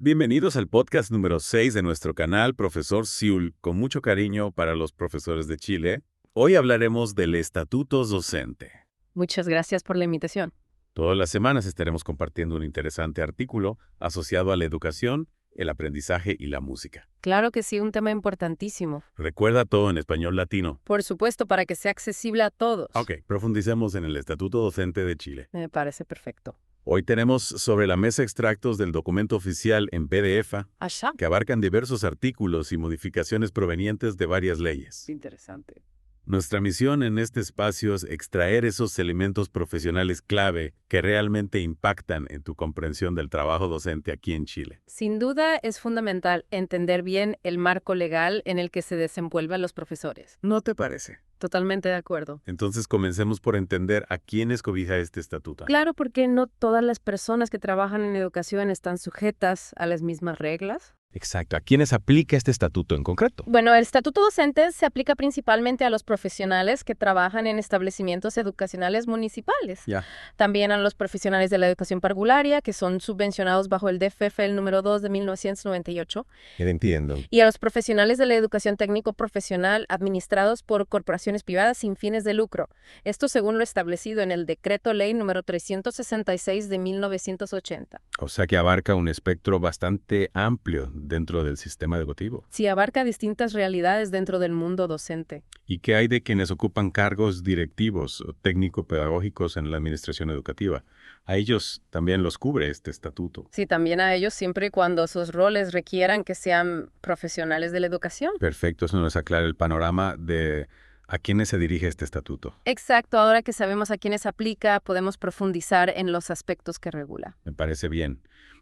Bienvenidos al podcast número 6 de nuestro canal Profesor Siul, con mucho cariño para los profesores de Chile. Hoy hablaremos del estatuto docente. Muchas gracias por la invitación. Todas las semanas estaremos compartiendo un interesante artículo asociado a la educación, el aprendizaje y la música. Claro que sí, un tema importantísimo. Recuerda todo en español latino. Por supuesto, para que sea accesible a todos. Ok, profundicemos en el Estatuto Docente de Chile. Me parece perfecto. Hoy tenemos sobre la mesa extractos del documento oficial en PDF ¿Allá? que abarcan diversos artículos y modificaciones provenientes de varias leyes. Interesante. Nuestra misión en este espacio es extraer esos elementos profesionales clave que realmente impactan en tu comprensión del trabajo docente aquí en Chile. Sin duda es fundamental entender bien el marco legal en el que se desenvuelven los profesores. ¿No te parece? Totalmente de acuerdo. Entonces comencemos por entender a quiénes cobija este estatuto. Claro, porque no todas las personas que trabajan en educación están sujetas a las mismas reglas. Exacto. ¿A quiénes aplica este estatuto en concreto? Bueno, el estatuto docente se aplica principalmente a los profesionales que trabajan en establecimientos educacionales municipales. Ya. También a los profesionales de la educación parvularia, que son subvencionados bajo el DFF el número 2 de 1998. Ya entiendo. Y a los profesionales de la educación técnico-profesional administrados por corporaciones privadas sin fines de lucro. Esto según lo establecido en el Decreto Ley número 366 de 1980. O sea que abarca un espectro bastante amplio dentro del sistema educativo. Sí, abarca distintas realidades dentro del mundo docente. ¿Y qué hay de quienes ocupan cargos directivos o técnico-pedagógicos en la administración educativa? A ellos también los cubre este estatuto. Sí, también a ellos siempre y cuando sus roles requieran que sean profesionales de la educación. Perfecto, eso nos aclara el panorama de a quiénes se dirige este estatuto. Exacto, ahora que sabemos a quiénes aplica, podemos profundizar en los aspectos que regula. Me parece bien.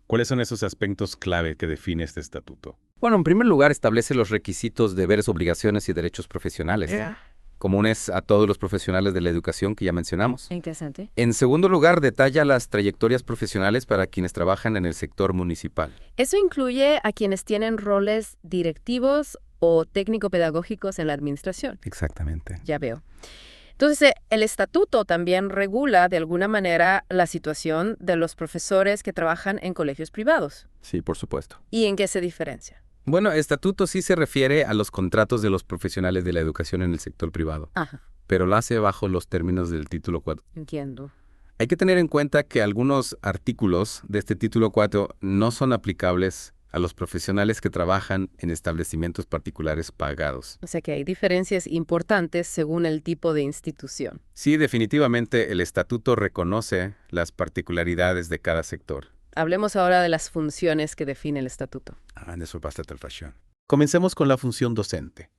¿Cuáles son esos aspectos clave que define este estatuto? Bueno, en primer lugar establece los requisitos, deberes, obligaciones y derechos profesionales, comunes a todos los profesionales de la educación que ya mencionamos. Interesante. En segundo lugar, detalla las trayectorias profesionales para quienes trabajan en el sector municipal. Eso incluye a quienes tienen roles directivos o técnico-pedagógicos en la administración. Exactamente. Ya veo. Entonces, el estatuto también regula de alguna manera la situación de los profesores que trabajan en colegios privados. Sí, por supuesto. ¿Y en qué se diferencia? Bueno, estatuto sí se refiere a los contratos de los profesionales de la educación en el sector privado, Ajá, pero lo hace bajo los términos del título 4. entiendo. Hay que tener en cuenta que algunos artículos de este título 4 no son aplicables a los profesionales que trabajan en establecimientos particulares pagados. O sea que hay diferencias importantes según el tipo de institución. Sí, definitivamente el estatuto reconoce las particularidades de cada sector. Hablemos ahora de las funciones que define el estatuto. Eso bastante el fashion. Comencemos con la función docente.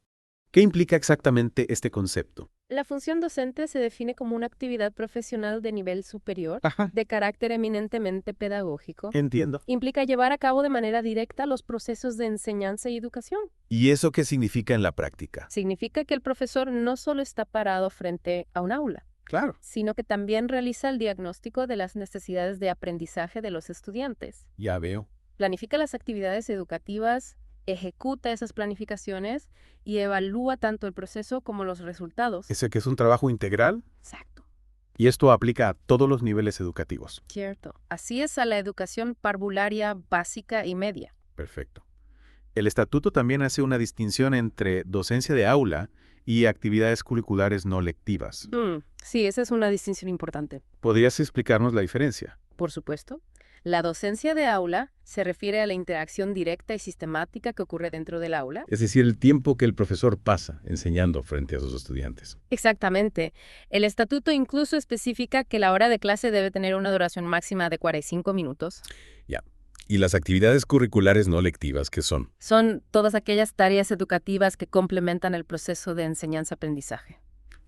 ¿Qué implica exactamente este concepto? La función docente se define como una actividad profesional de nivel superior, Ajá. de carácter eminentemente pedagógico. Entiendo. Implica llevar a cabo de manera directa los procesos de enseñanza y educación. ¿Y eso qué significa en la práctica? Significa que el profesor no solo está parado frente a un aula, Claro. sino que también realiza el diagnóstico de las necesidades de aprendizaje de los estudiantes. Ya veo. Planifica las actividades educativas, ejecuta esas planificaciones y evalúa tanto el proceso como los resultados. ¿Ese que es un trabajo integral? Exacto. Y esto aplica a todos los niveles educativos. Cierto. Así es a la educación parvularia básica y media. Perfecto. El estatuto también hace una distinción entre docencia de aula y actividades curriculares no lectivas. Sí, esa es una distinción importante. ¿Podrías explicarnos la diferencia? Por supuesto. La docencia de aula se refiere a la interacción directa y sistemática que ocurre dentro del aula. Es decir, el tiempo que el profesor pasa enseñando frente a sus estudiantes. Exactamente. El estatuto incluso especifica que la hora de clase debe tener una duración máxima de 45 minutos. Ya. ¿Y las actividades curriculares no lectivas qué son? Son todas aquellas tareas educativas que complementan el proceso de enseñanza-aprendizaje.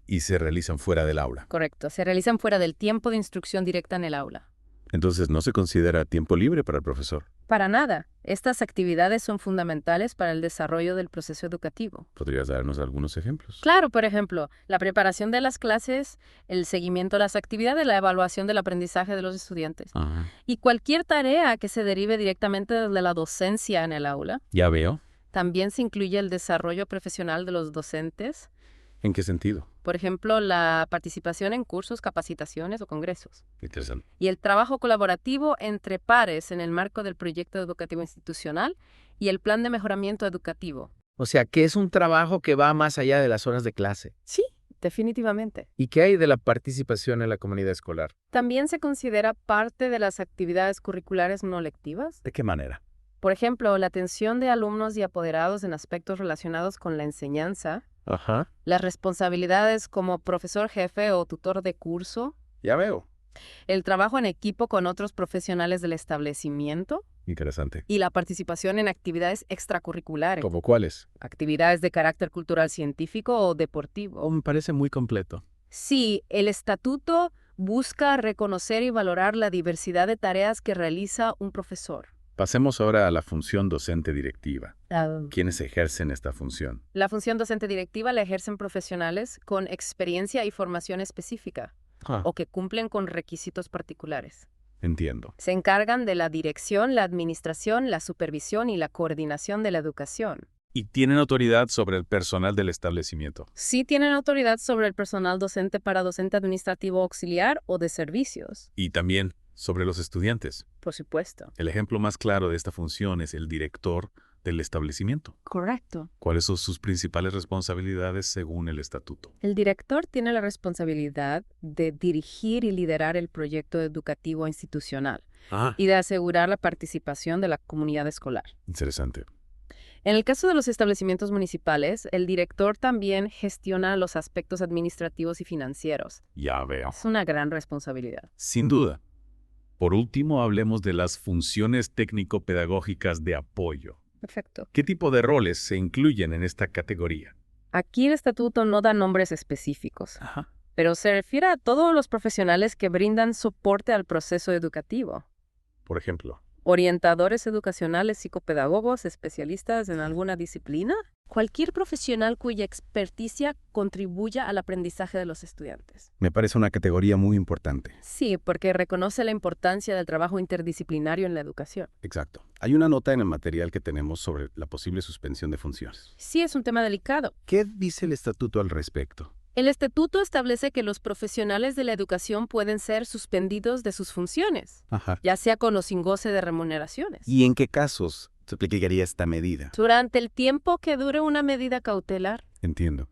Y se realizan fuera del aula. Correcto. Se realizan fuera del tiempo de instrucción directa en el aula. Entonces no se considera tiempo libre para el profesor. Para nada. Estas actividades son fundamentales para el desarrollo del proceso educativo. ¿Podrías darnos algunos ejemplos? Claro, por ejemplo, la preparación de las clases, el seguimiento de las actividades, la evaluación del aprendizaje de los estudiantes. Ajá. Y cualquier tarea que se derive directamente de la docencia en el aula. Ya veo. También se incluye el desarrollo profesional de los docentes. ¿En qué sentido? Por ejemplo, la participación en cursos, capacitaciones o congresos. Interesante. Y el trabajo colaborativo entre pares en el marco del proyecto educativo institucional y el plan de mejoramiento educativo. O sea, que es un trabajo que va más allá de las horas de clase. Sí, definitivamente. ¿Y qué hay de la participación en la comunidad escolar? También se considera parte de las actividades curriculares no lectivas. ¿De qué manera? Por ejemplo, la atención de alumnos y apoderados en aspectos relacionados con la enseñanza, Ajá. las responsabilidades como profesor jefe o tutor de curso, Ya veo. el trabajo en equipo con otros profesionales del establecimiento Interesante. y la participación en actividades extracurriculares, ¿Cómo cuáles? actividades de carácter cultural, científico o deportivo. Me parece muy completo. Sí, el estatuto busca reconocer y valorar la diversidad de tareas que realiza un profesor. Pasemos ahora a la función docente directiva. ¿Quiénes ejercen esta función? La función docente directiva la ejercen profesionales con experiencia y formación específica o que cumplen con requisitos particulares. Entiendo. Se encargan de la dirección, la administración, la supervisión y la coordinación de la educación. Y tienen autoridad sobre el personal del establecimiento. Sí tienen autoridad sobre el personal docente para docente administrativo auxiliar o de servicios, Y también sobre los estudiantes. por supuesto. El ejemplo más claro de esta función es el director del establecimiento. Correcto. ¿Cuáles son sus principales responsabilidades según el estatuto? El director tiene la responsabilidad de dirigir y liderar el proyecto educativo institucional y de asegurar la participación de la comunidad escolar. Interesante. En el caso de los establecimientos municipales, el director también gestiona los aspectos administrativos y financieros. Ya veo. Es una gran responsabilidad. Sin duda. Por último, hablemos de las funciones técnico-pedagógicas de apoyo. Perfecto. ¿Qué tipo de roles se incluyen en esta categoría? Aquí el estatuto no da nombres específicos, pero se refiere a todos los profesionales que brindan soporte al proceso educativo. Por ejemplo, Orientadores educacionales, psicopedagogos, especialistas en alguna disciplina. Cualquier profesional cuya experticia contribuya al aprendizaje de los estudiantes. Me parece una categoría muy importante. Sí, porque reconoce la importancia del trabajo interdisciplinario en la educación. Exacto. Hay una nota en el material que tenemos sobre la posible suspensión de funciones. Sí, es un tema delicado. ¿Qué dice el estatuto al respecto? El estatuto establece que los profesionales de la educación pueden ser suspendidos de sus funciones, ya sea con o sin goce de remuneraciones, ¿Y en qué casos se aplicaría esta medida? durante el tiempo que dure una medida cautelar. Entiendo.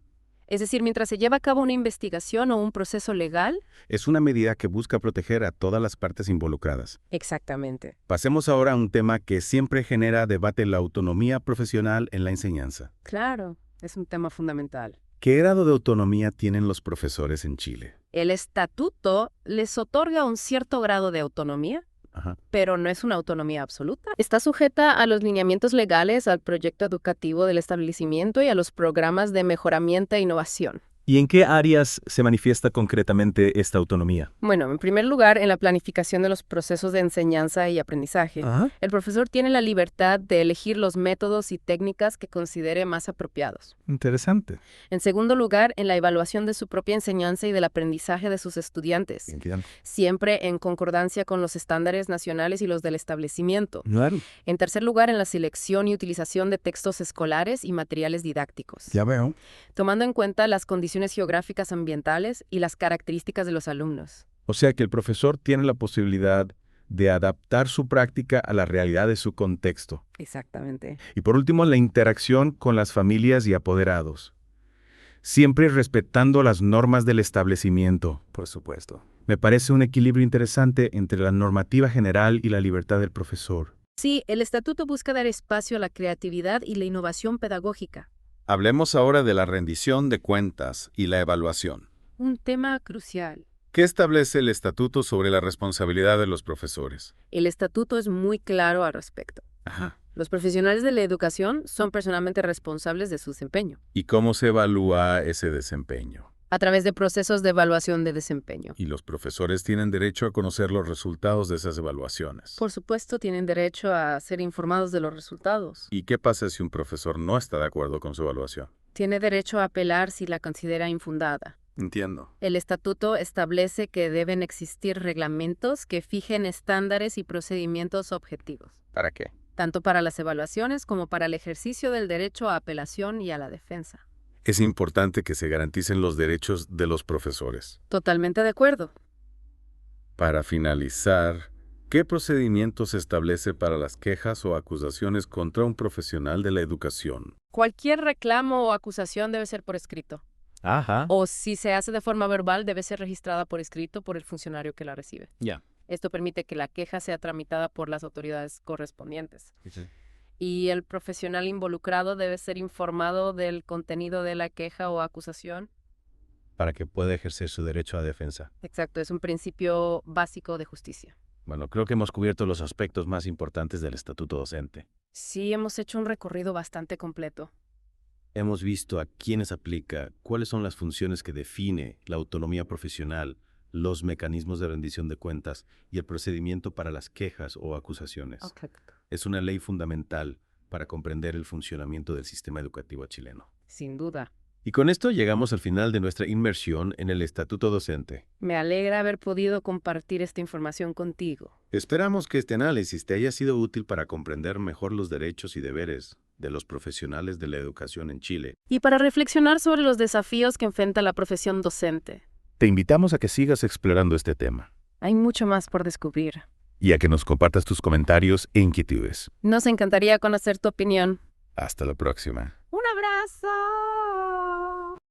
Es decir, mientras se lleva a cabo una investigación o un proceso legal. Es una medida que busca proteger a todas las partes involucradas. Exactamente. Pasemos ahora a un tema que siempre genera debate: la autonomía profesional en la enseñanza. Claro, es un tema fundamental. ¿Qué grado de autonomía tienen los profesores en Chile? El estatuto les otorga un cierto grado de autonomía, pero no es una autonomía absoluta. Está sujeta a los lineamientos legales, al proyecto educativo del establecimiento y a los programas de mejoramiento e innovación. ¿Y en qué áreas se manifiesta concretamente esta autonomía? Bueno, en primer lugar, en la planificación de los procesos de enseñanza y aprendizaje. El profesor tiene la libertad de elegir los métodos y técnicas que considere más apropiados. Interesante. En segundo lugar, en la evaluación de su propia enseñanza y del aprendizaje de sus estudiantes, siempre en concordancia con los estándares nacionales y los del establecimiento. Claro. En tercer lugar, en la selección y utilización de textos escolares y materiales didácticos, Ya veo. tomando en cuenta las condiciones geográficas ambientales y las características de los alumnos. O sea que el profesor tiene la posibilidad de adaptar su práctica a la realidad de su contexto. Exactamente. Y por último, la interacción con las familias y apoderados. Siempre respetando las normas del establecimiento. Por supuesto. Me parece un equilibrio interesante entre la normativa general y la libertad del profesor. Sí, el estatuto busca dar espacio a la creatividad y la innovación pedagógica. Hablemos ahora de la rendición de cuentas y la evaluación. Un tema crucial. ¿Qué establece el estatuto sobre la responsabilidad de los profesores? El estatuto es muy claro al respecto. Los profesionales de la educación son personalmente responsables de su desempeño, ¿Y cómo se evalúa ese desempeño? a través de procesos de evaluación de desempeño. Y los profesores tienen derecho a conocer los resultados de esas evaluaciones. Por supuesto, tienen derecho a ser informados de los resultados. ¿Y qué pasa si un profesor no está de acuerdo con su evaluación? Tiene derecho a apelar si la considera infundada. Entiendo. El estatuto establece que deben existir reglamentos que fijen estándares y procedimientos objetivos, ¿Para qué? tanto para las evaluaciones como para el ejercicio del derecho a apelación y a la defensa. Es importante que se garanticen los derechos de los profesores. Totalmente de acuerdo. Para finalizar, ¿qué procedimiento se establece para las quejas o acusaciones contra un profesional de la educación? Cualquier reclamo o acusación debe ser por escrito. Ajá. O si se hace de forma verbal, debe ser registrada por escrito por el funcionario que la recibe. Ya. Esto permite que la queja sea tramitada por las autoridades correspondientes. Y el profesional involucrado debe ser informado del contenido de la queja o acusación. Para que pueda ejercer su derecho a defensa. Exacto, es un principio básico de justicia. Bueno, creo que hemos cubierto los aspectos más importantes del estatuto docente. Sí, hemos hecho un recorrido bastante completo. Hemos visto a quiénes aplica, cuáles son las funciones que define, la autonomía profesional, los mecanismos de rendición de cuentas y el procedimiento para las quejas o acusaciones. Es una ley fundamental para comprender el funcionamiento del sistema educativo chileno. Sin duda. Y con esto llegamos al final de nuestra inmersión en el estatuto docente. Me alegra haber podido compartir esta información contigo. Esperamos que este análisis te haya sido útil para comprender mejor los derechos y deberes de los profesionales de la educación en Chile. Y para reflexionar sobre los desafíos que enfrenta la profesión docente. Te invitamos a que sigas explorando este tema Hay mucho más por descubrir. y a que nos compartas tus comentarios e inquietudes. Nos encantaría conocer tu opinión. Hasta la próxima. ¡Un abrazo!